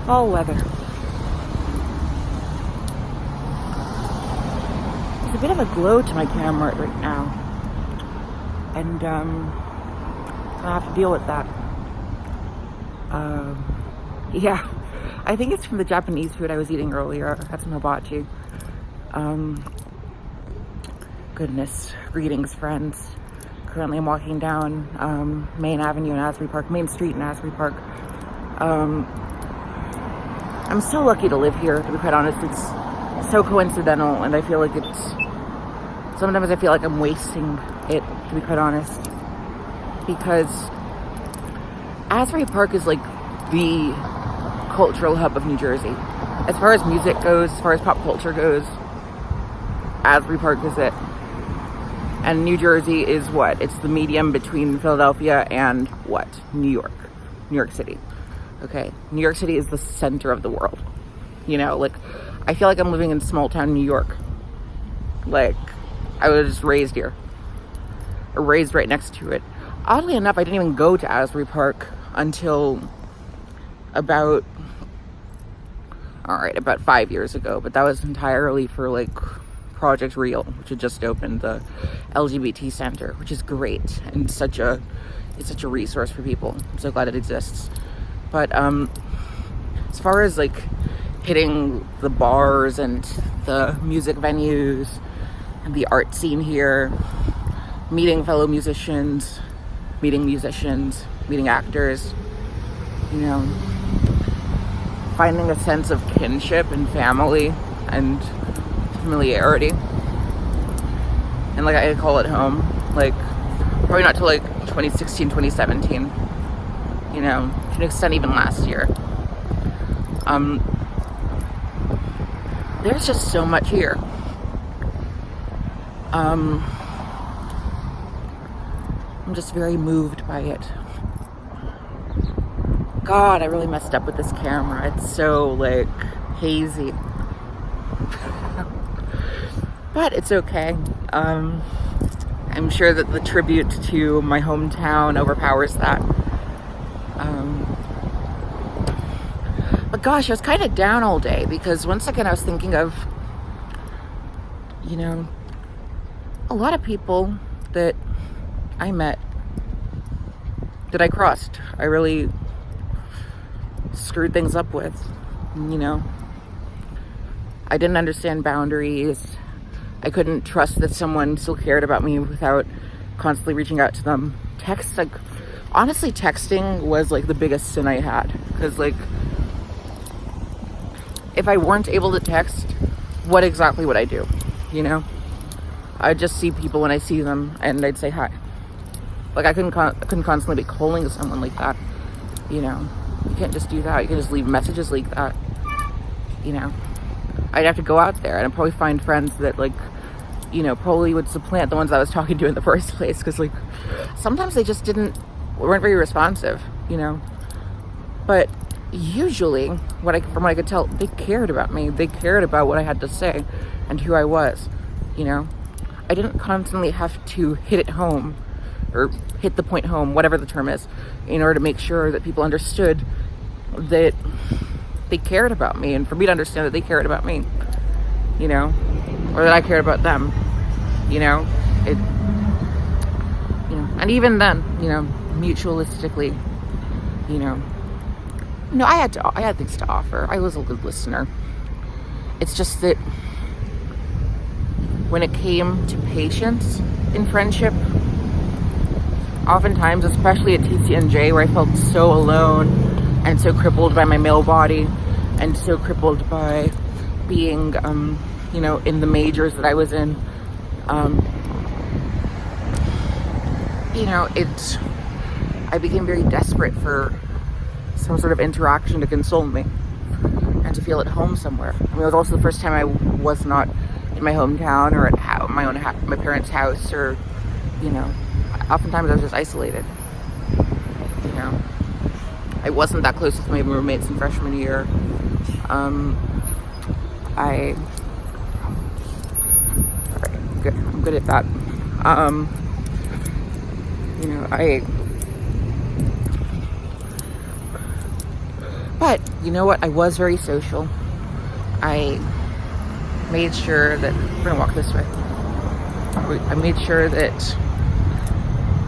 Fall weather. There's a bit of a glow to my camera right now, and I have to deal with that. Yeah, I think it's from the Japanese food I was eating earlier. I had some hibachi. Goodness, greetings, friends. Currently, I'm walking down Main Avenue in Asbury Park, Main Street in Asbury Park. I'm so lucky to live here, to be quite honest. It's so coincidental, and I feel like sometimes I feel like I'm wasting it, to be quite honest. Because Asbury Park is like the cultural hub of New Jersey. As far as music goes, as far as pop culture goes, Asbury Park is it. And New Jersey is what? It's the medium between Philadelphia and what? New York City. Okay, New York City is the center of the world. You know, like, I feel like I'm living in small town New York. Like, I was raised here. Or raised right next to it. Oddly enough, I didn't even go to Asbury Park until about 5 years ago. But that was entirely for, like, Project Real, which had just opened, the LGBT center, which is great. And it's such a resource for people. I'm so glad it exists. But as far as like hitting the bars and the music venues and the art scene here, meeting fellow musicians, meeting actors, you know, finding a sense of kinship and family and familiarity. And like I call it home, like probably not till like 2016, 2017. You know, to an extent even last year. There's just so much here. I'm just very moved by it. God, I really messed up with this camera. It's so, like, hazy. But it's okay. I'm sure that the tribute to my hometown overpowers that. But gosh, I was kind of down all day because once again I was thinking of, you know, a lot of people that I met, that I crossed, I really screwed things up with, you know. I didn't understand boundaries. I couldn't trust that someone still cared about me without constantly reaching out to them. Honestly, texting was like the biggest sin I had, because like, if I weren't able to text, what exactly would I do? You know, I'd just see people when I see them and I'd say hi. Like I couldn't constantly be calling someone like that. You know, you can't just do that. You can just leave messages like that. You know, I'd have to go out there and I'd probably find friends that like, you know, probably would supplant the ones I was talking to in the first place. Because like, sometimes they just weren't very responsive, you know. But usually, from what I could tell, they cared about me. They cared about what I had to say and who I was, you know. I didn't constantly have to hit it home or hit the point home, whatever the term is, in order to make sure that people understood that they cared about me, and for me to understand that they cared about me, you know, or that I cared about them, you know. And even then, you know, mutualistically, you know, no, I had things to offer. I was a good listener. It's just that when it came to patience in friendship, oftentimes, especially at TCNJ, where I felt so alone and so crippled by my male body and so crippled by being, you know, in the majors that I was in, you know, I became very desperate for some sort of interaction to console me and to feel at home somewhere. I mean, it was also the first time I was not in my hometown or at my parents' house, or, you know, oftentimes I was just isolated. You know, I wasn't that close with my roommates in freshman year. I'm good at that. You know, But you know what? I was very social. I made sure that we're gonna walk this way. I made sure that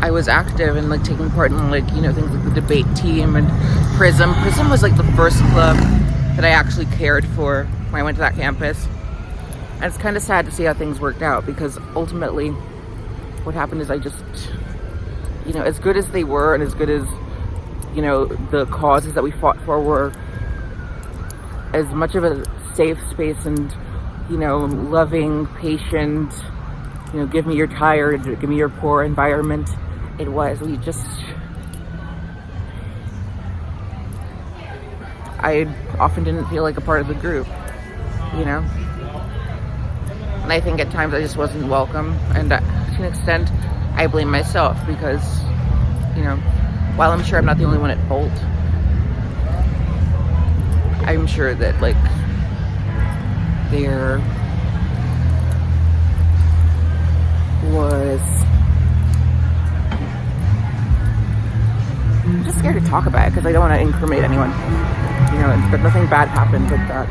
I was active and like taking part in like, you know, things like the debate team and Prism. Prism was like the first club that I actually cared for when I went to that campus. And it's kind of sad to see how things worked out, because ultimately what happened is I just, you know, as good as they were and as good as, you know, the causes that we fought for were, as much of a safe space and, you know, loving, patient, you know, give me your tired, give me your poor environment, it was. We just, I often didn't feel like a part of the group, you know? And I think at times I just wasn't welcome, and to an extent, I blame myself because, you know, while I'm sure I'm not the only one at fault, I'm sure that, like, there was... I'm just scared to talk about it because I don't want to incriminate anyone. You know, but nothing bad happened with that.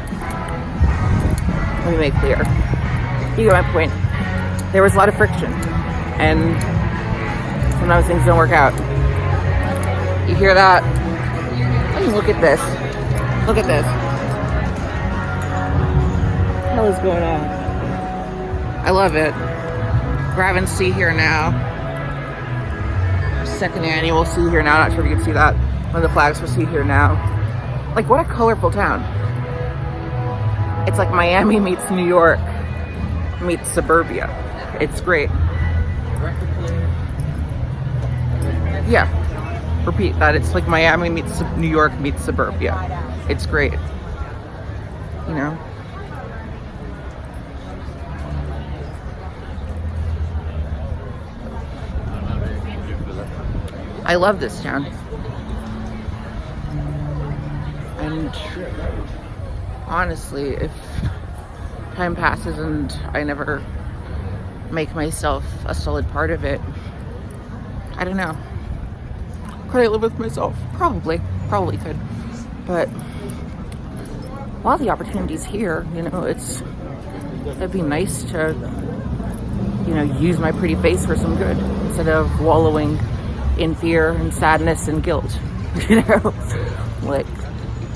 Let me make clear. You get my point. There was a lot of friction, and sometimes things don't work out. You hear that? I mean, look at this. Look at this. What the hell is going on? I love it. We're having See Here Now. Second annual See Here Now. Not sure if you can see that. One of the flags for See Here Now. Like, what a colorful town. It's like Miami meets New York meets suburbia. It's great. Yeah. Repeat that. It's like Miami meets New York meets suburbia. It's great. You know? I love this town. And honestly, if time passes and I never make myself a solid part of it, I don't know. Could I live with myself? Probably could. But while the opportunity's here, you know, it'd be nice to, you know, use my pretty face for some good instead of wallowing in fear and sadness and guilt. You know, like,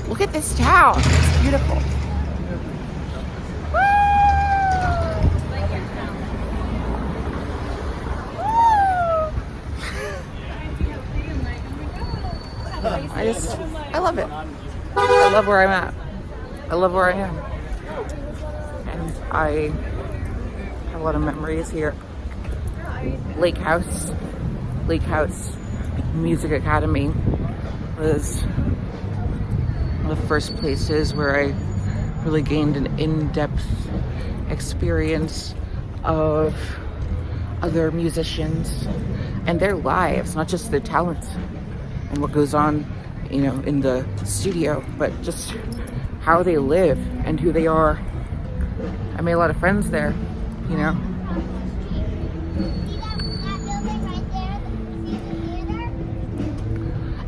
look at this town. It's beautiful. I love it. I love where I'm at. I love where I am. And I have a lot of memories here. Lake House Music Academy was one of the first places where I really gained an in-depth experience of other musicians and their lives, not just their talents and what goes on, you know, in the studio, but just how they live and who they are. I made a lot of friends there, you know.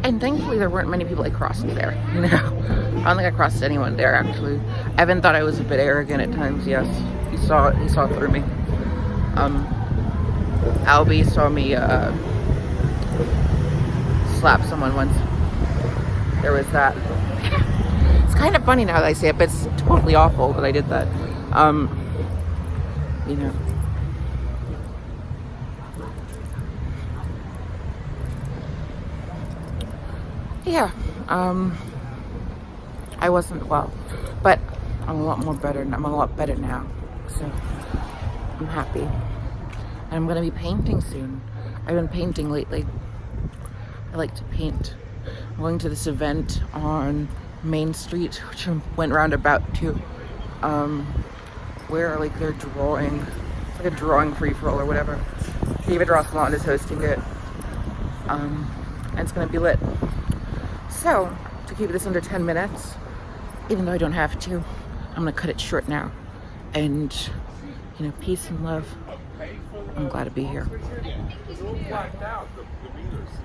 And thankfully there weren't many people I crossed there, you know. I don't think I crossed anyone there, actually. Evan thought I was a bit arrogant at times, yes. He saw through me. Albie saw me slap someone once. There was that. It's kind of funny now that I say it, but it's totally awful that I did that. You know. Yeah, I wasn't well, but I'm a lot better now, so I'm happy. And I'm gonna be painting soon. I've been painting lately. I like to paint. I'm going to this event on Main Street, which I went roundabout to, where like they're drawing, it's like a drawing free-for-all or whatever. David Rossalon is hosting it, and it's gonna be lit. So, to keep this under 10 minutes, even though I don't have to, I'm gonna cut it short now. And, you know, peace and love. I'm glad to be here.